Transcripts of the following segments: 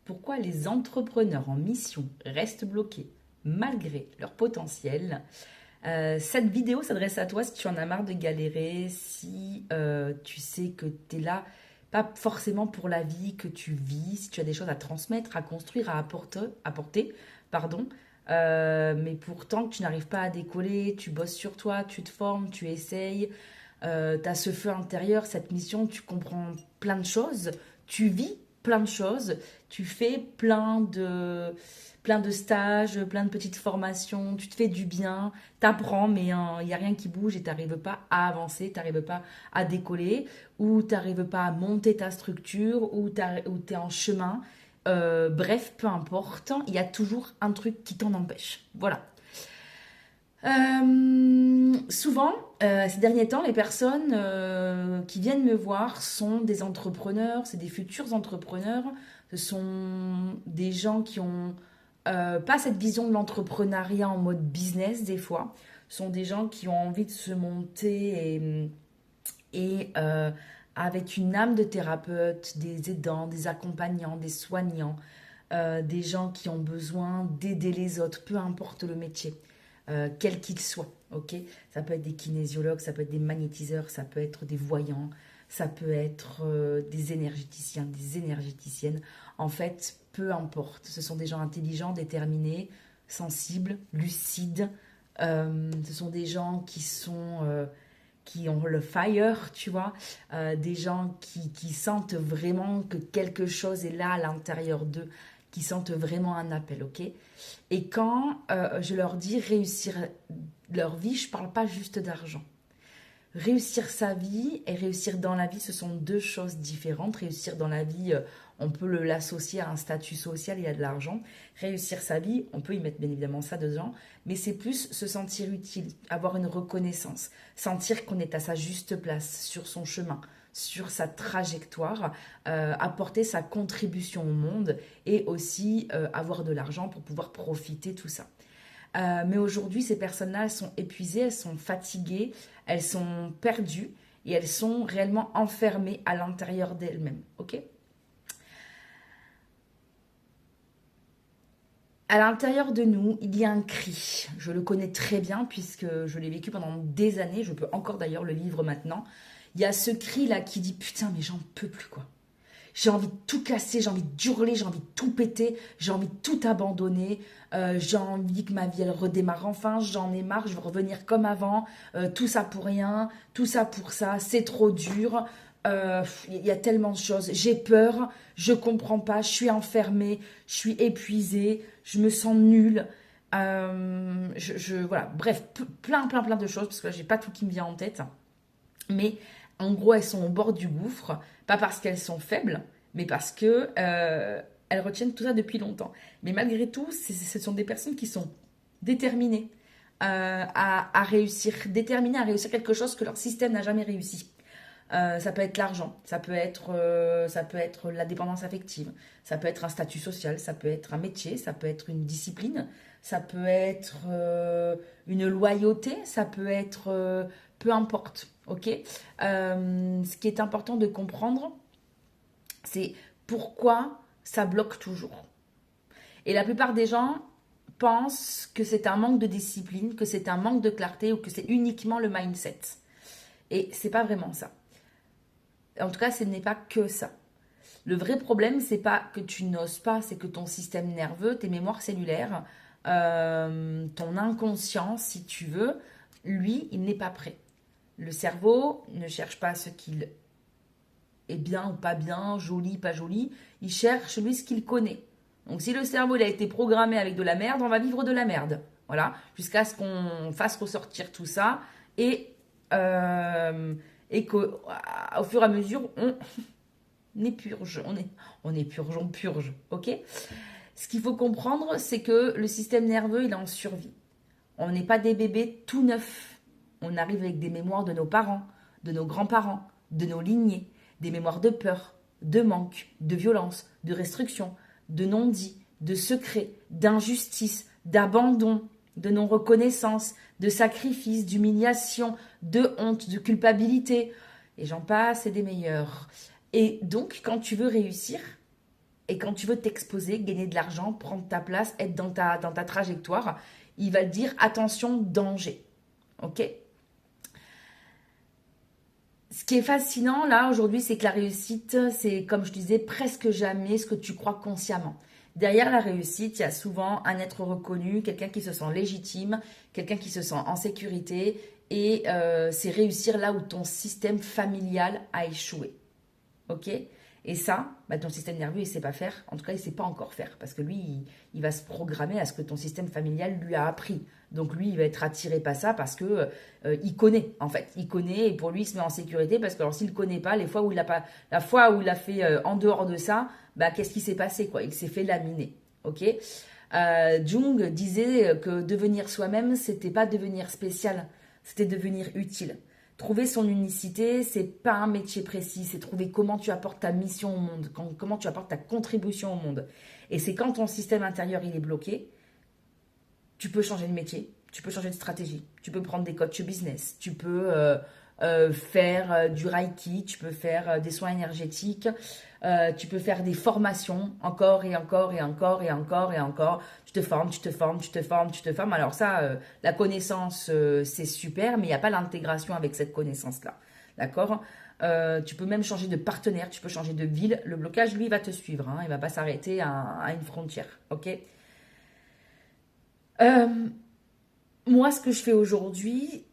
Pourquoi les entrepreneurs en mission restent bloqués malgré leur potentiel? Cette vidéo s'adresse à toi si tu en as marre de galérer, si tu sais que tu es là, pas forcément pour la vie que tu vis, si tu as des choses à transmettre, à construire, apporter, pardon, mais pourtant que tu n'arrives pas à décoller, tu bosses sur toi, tu te formes, tu essayes, tu as ce feu intérieur, cette mission, tu comprends plein de choses, tu vis plein de choses, tu fais plein de stages, plein de petites formations, tu te fais du bien, t'apprends, mais il n'y a rien qui bouge et t'arrives pas à avancer, t'arrives pas à décoller, ou t'arrives pas à monter ta structure, ou t'es en chemin. Bref, peu importe, il y a toujours un truc qui t'en empêche. Voilà. Souvent, ces derniers temps, les personnes qui viennent me voir sont des entrepreneurs, c'est des futurs entrepreneurs, ce sont des gens qui ont pas cette vision de l'entrepreneuriat en mode business des fois, ce sont des gens qui ont envie de se monter et avec une âme de thérapeute, des aidants, des accompagnants, des soignants, des gens qui ont besoin d'aider les autres, peu importe le métier, quel qu'il soit. Ok, ça peut être des kinésiologues, ça peut être des magnétiseurs, ça peut être des voyants, ça peut être des énergéticiens, des énergéticiennes. En fait, peu importe. Ce sont des gens intelligents, déterminés, sensibles, lucides. Ce sont des gens qui ont le fire, tu vois, des gens qui sentent vraiment que quelque chose est là à l'intérieur d'eux, qui sentent vraiment un appel, ok? Et quand je leur dis réussir leur vie, je parle pas juste d'argent. Réussir sa vie et réussir dans la vie, ce sont deux choses différentes. Réussir dans la vie, on peut l'associer à un statut social et à de l'argent. Réussir sa vie, on peut y mettre bien évidemment ça dedans, mais c'est plus se sentir utile, avoir une reconnaissance, sentir qu'on est à sa juste place, sur son chemin, sur sa trajectoire, apporter sa contribution au monde et aussi avoir de l'argent pour pouvoir profiter tout ça. Mais aujourd'hui, ces personnes-là, elles sont épuisées, elles sont fatiguées, elles sont perdues et elles sont réellement enfermées à l'intérieur d'elles-mêmes. Ok? À l'intérieur de nous, il y a un cri. Je le connais très bien puisque je l'ai vécu pendant des années. Je peux encore d'ailleurs le vivre maintenant. Il y a ce cri-là qui dit putain, mais j'en peux plus quoi. J'ai envie de tout casser, j'ai envie d'hurler, j'ai envie de tout péter, j'ai envie de tout abandonner, j'ai envie que ma vie elle redémarre enfin, j'en ai marre, je veux revenir comme avant, tout ça pour rien, tout ça pour ça, c'est trop dur, il y a tellement de choses, j'ai peur, je comprends pas, je suis enfermée, je suis épuisée, je me sens nulle. Voilà, bref, plein de choses, parce que là j'ai pas tout qui me vient en tête. Mais en gros, elles sont au bord du gouffre, pas parce qu'elles sont faibles, mais parce que elles retiennent tout ça depuis longtemps. Mais malgré tout, ce sont des personnes qui sont déterminées à réussir, déterminées à réussir quelque chose que leur système n'a jamais réussi. Ça peut être l'argent, ça peut être la dépendance affective, ça peut être un statut social, ça peut être un métier, ça peut être une discipline, ça peut être une loyauté, ça peut être peu importe, ok. Ce qui est important de comprendre, c'est pourquoi ça bloque toujours. Et la plupart des gens pensent que c'est un manque de discipline, que c'est un manque de clarté ou que c'est uniquement le mindset. Et c'est pas vraiment ça. En tout cas, ce n'est pas que ça. Le vrai problème, c'est pas que tu n'oses pas, c'est que ton système nerveux, tes mémoires cellulaires, ton inconscient, si tu veux, lui, il n'est pas prêt. Le cerveau ne cherche pas ce qu'il est bien ou pas bien, joli, pas joli. Il cherche, lui, ce qu'il connaît. Donc, si le cerveau il a été programmé avec de la merde, on va vivre de la merde. Voilà, jusqu'à ce qu'on fasse ressortir tout ça et, et qu'au fur et à mesure, on épurge, on purge, ok. Ce qu'il faut comprendre, c'est que le système nerveux, il est en survie. On n'est pas des bébés tout neufs. On arrive avec des mémoires de nos parents, de nos grands-parents, de nos lignées, des mémoires de peur, de manque, de violence, de restriction, de non-dit, de secret, d'injustice, d'abandon, de non-reconnaissance, de sacrifice, d'humiliation, de honte, de culpabilité. Et j'en passe, et des meilleurs. Et donc, quand tu veux réussir, Et quand tu veux t'exposer, gagner de l'argent, prendre ta place, être dans ta trajectoire, il va te dire attention, danger. Ok? Ce qui est fascinant là aujourd'hui, c'est que la réussite, c'est comme je disais, presque jamais ce que tu crois consciemment. Derrière la réussite, il y a souvent un être reconnu, quelqu'un qui se sent légitime, quelqu'un qui se sent en sécurité, et c'est réussir là où ton système familial a échoué. Ok? Et ça, bah, ton système nerveux, il ne sait pas faire. En tout cas, il ne sait pas encore faire. Parce que lui, il va se programmer à ce que ton système familial lui a appris. Donc lui, il va être attiré par ça parce que il connaît, en fait. Il connaît et pour lui, il se met en sécurité. Parce que alors, s'il ne connaît pas, les fois où il a pas, la fois où il a fait en dehors de ça, bah, qu'est-ce qui s'est passé, quoi? Il s'est fait laminer. Ok? Jung disait que devenir soi-même, c'était pas devenir spécial, c'était devenir utile. Trouver son unicité, c'est pas un métier précis, c'est trouver comment tu apportes ta mission au monde, comment tu apportes ta contribution au monde. Et c'est quand ton système intérieur il est bloqué, tu peux changer de métier, tu peux changer de stratégie, tu peux prendre des coachs business, tu peux faire du reiki, tu peux faire des soins énergétiques, tu peux faire des formations encore et encore et encore et encore et encore. Tu te formes, tu te formes, tu te formes, tu te formes. Alors ça, la connaissance, c'est super, mais il n'y a pas l'intégration avec cette connaissance-là. D'accord? Tu peux même changer de partenaire, tu peux changer de ville. Le blocage, lui, va te suivre. Hein, il ne va pas s'arrêter à une frontière. Ok? Euh, Moi, ce que je fais aujourd'hui,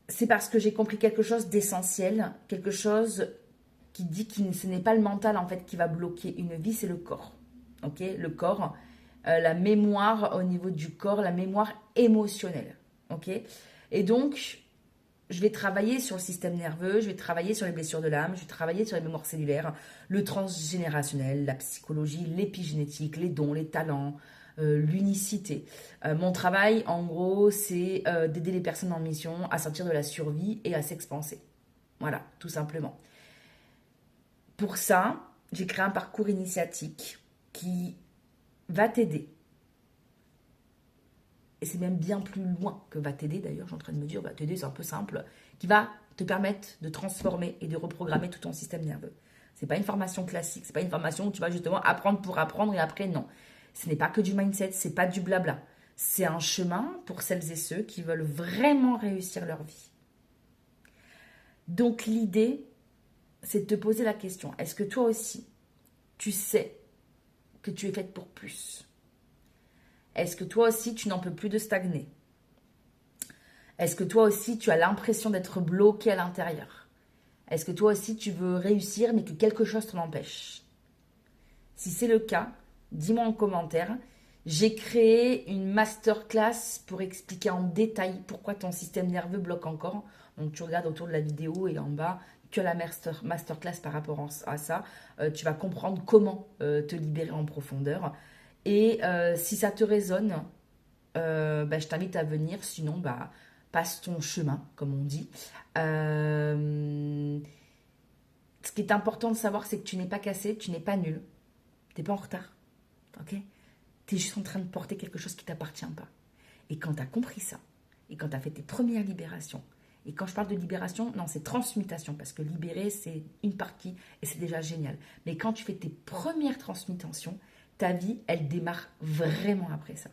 c'est parce que j'ai compris quelque chose d'essentiel, quelque chose qui dit que ce n'est pas le mental en fait qui va bloquer une vie, c'est le corps. Ok, le corps, la mémoire au niveau du corps, la mémoire émotionnelle. Ok, et donc je vais travailler sur le système nerveux, je vais travailler sur les blessures de l'âme, je vais travailler sur les mémoires cellulaires, le transgénérationnel, la psychologie, l'épigénétique, les dons, les talents, l'unicité. Mon travail, en gros, c'est d'aider les personnes en mission à sortir de la survie et à s'expanser. Voilà, tout simplement. Pour ça, j'ai créé un parcours initiatique qui va t'aider. Et c'est même bien plus loin que va t'aider d'ailleurs, je suis en train de me dire, va t'aider, c'est un peu simple, qui va te permettre de transformer et de reprogrammer tout ton système nerveux. C'est pas une formation classique, c'est pas une formation où tu vas justement apprendre pour apprendre et après non. Ce n'est pas que du mindset, c'est pas du blabla. C'est un chemin pour celles et ceux qui veulent vraiment réussir leur vie. Donc l'idée, c'est de te poser la question, est-ce que toi aussi, tu sais que tu es faite pour plus? Est-ce que toi aussi, tu n'en peux plus de stagner? Est-ce que toi aussi, tu as l'impression d'être bloqué à l'intérieur? Est-ce que toi aussi, tu veux réussir, mais que quelque chose t'en empêche? Si c'est le cas, dis-moi en commentaire. J'ai créé une masterclass pour expliquer en détail pourquoi ton système nerveux bloque encore. Donc tu regardes autour de la vidéo et en bas, tu as la masterclass par rapport à ça. Tu vas comprendre comment te libérer en profondeur. Et si ça te résonne, bah, je t'invite à venir. Sinon, bah, passe ton chemin, comme on dit. Ce qui est important de savoir, c'est que tu n'es pas cassé, tu n'es pas nul. Tu n'es pas en retard. Ok? Tu es juste en train de porter quelque chose qui ne t'appartient pas. Et quand tu as compris ça, et quand tu as fait tes premières libérations, et quand je parle de libération, non, c'est transmutation, parce que libérer, c'est une partie, et c'est déjà génial. Mais quand tu fais tes premières transmutations, ta vie, elle démarre vraiment après ça.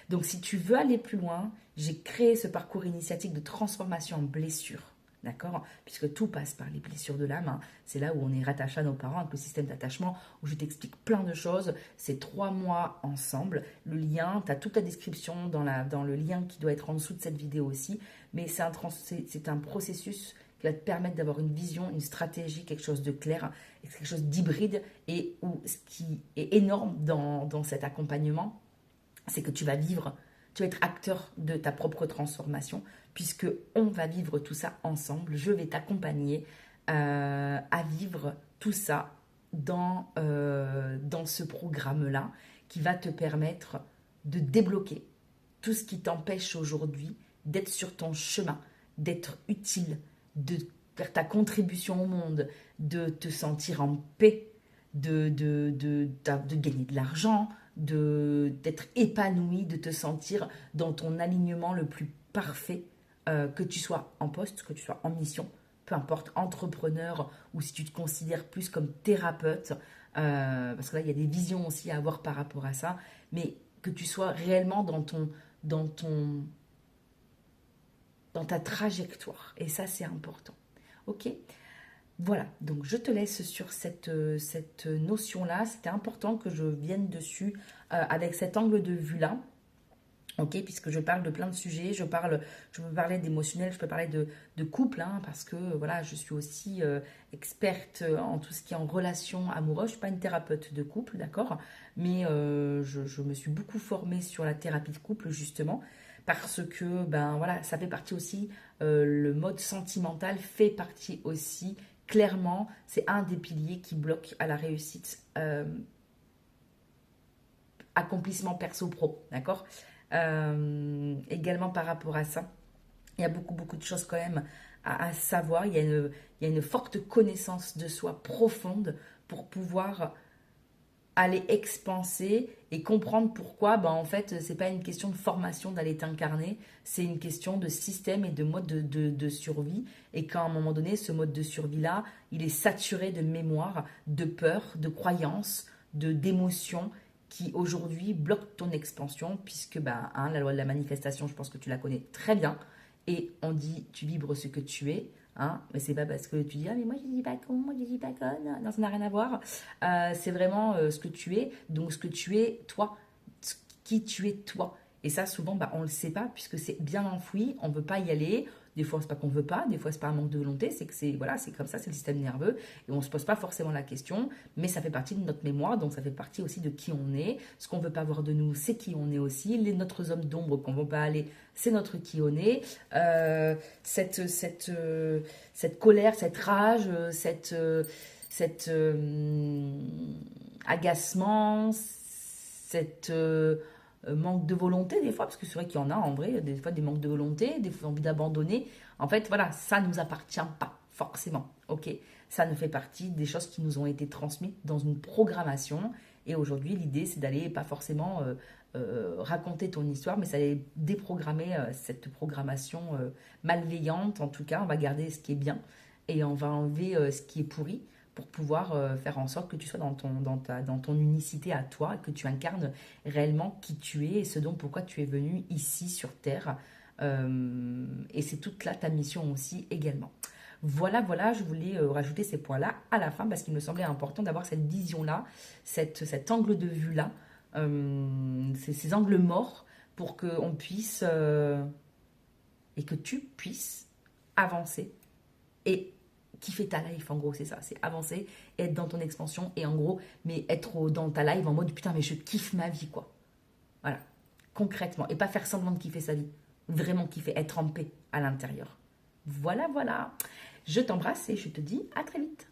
Donc si tu veux aller plus loin, j'ai créé ce parcours initiatique de transformation en blessure. D'accord? Puisque tout passe par les blessures de l'âme. Hein. C'est là où on est rattaché à nos parents, avec le système d'attachement, où je t'explique plein de choses. C'est 3 mois ensemble. Le lien, tu as toute la description dans le lien qui doit être en dessous de cette vidéo aussi. Mais c'est un processus qui va te permettre d'avoir une vision, une stratégie, quelque chose de clair, quelque chose d'hybride. Et où ce qui est énorme dans cet accompagnement, c'est que tu vas être acteur de ta propre transformation, puisque on va vivre tout ça ensemble. Je vais t'accompagner à vivre tout ça dans ce programme-là, qui va te permettre de débloquer tout ce qui t'empêche aujourd'hui d'être sur ton chemin, d'être utile, de faire ta contribution au monde, de te sentir en paix, de gagner de l'argent, d'être épanoui, de te sentir dans ton alignement le plus parfait, que tu sois en poste, que tu sois en mission, peu importe, entrepreneur ou si tu te considères plus comme thérapeute, parce que là, il y a des visions aussi à avoir par rapport à ça, mais que tu sois réellement dans ton, dans ta trajectoire. Et ça, c'est important. Ok? Voilà, donc je te laisse sur cette notion-là. C'était important que je vienne dessus avec cet angle de vue-là. Ok, puisque je parle de plein de sujets, je peux parler d'émotionnel, je peux parler de couple, hein, parce que voilà, je suis aussi experte en tout ce qui est en relation amoureuse. Je ne suis pas une thérapeute de couple, d'accord, mais je me suis beaucoup formée sur la thérapie de couple justement, parce que ben voilà, ça fait partie aussi, le mode sentimental fait partie aussi, clairement, c'est un des piliers qui bloque à la réussite, accomplissement perso-pro, d'accord. Également par rapport à ça, il y a beaucoup de choses quand même à savoir. Il y a une forte connaissance de soi profonde pour pouvoir aller expanser et comprendre pourquoi, ben en fait, c'est pas une question de formation d'aller t'incarner, c'est une question de système et de mode de survie. Et qu'à un moment donné, ce mode de survie-là, il est saturé de mémoire, de peur, de croyances, d'émotions qui aujourd'hui bloquent ton expansion, puisque ben, hein, la loi de la manifestation, je pense que tu la connais très bien. Et on dit, tu vibres ce que tu es. Hein, mais c'est pas parce que tu dis ah mais moi je dis pas con, moi je dis pas conne, non ça n'a rien à voir. C'est vraiment ce que tu es, donc ce que tu es toi, qui tu es toi. Et ça souvent bah, on le sait pas puisque c'est bien enfoui, on veut pas y aller. Des fois c'est pas qu'on veut pas, des fois c'est pas un manque de volonté, c'est que c'est voilà c'est comme ça, c'est le système nerveux et on se pose pas forcément la question, mais ça fait partie de notre mémoire, donc ça fait partie aussi de qui on est. Ce qu'on veut pas voir de nous, c'est qui on est aussi. Notre zone d'ombre qu'on veut pas aller, c'est notre qui on est. Cette colère, cette rage, cette agacement, cette manque de volonté des fois, parce que c'est vrai qu'il y en a en vrai, des fois des manques de volonté, des fois envie d'abandonner. En fait, voilà, ça ne nous appartient pas forcément, ok. Ça ne fait partie des choses qui nous ont été transmises dans une programmation. Et aujourd'hui, l'idée, c'est d'aller pas forcément raconter ton histoire, mais ça allait déprogrammer cette programmation malveillante. En tout cas, on va garder ce qui est bien et on va enlever ce qui est pourri pour pouvoir faire en sorte que tu sois dans ton unicité à toi, que tu incarnes réellement qui tu es et ce dont pourquoi tu es venu ici sur Terre. Et c'est toute là ta mission aussi également. Voilà, je voulais rajouter ces points-là à la fin parce qu'il me semblait important d'avoir cette vision-là, cet angle de vue-là, ces angles morts pour qu'on puisse et que tu puisses avancer et kiffer ta life en gros, c'est ça, c'est avancer, être dans ton expansion et en gros, mais être dans ta life en mode putain mais je kiffe ma vie quoi. Voilà, concrètement et pas faire semblant de kiffer sa vie, vraiment kiffer, être en paix à l'intérieur. Voilà, je t'embrasse et je te dis à très vite.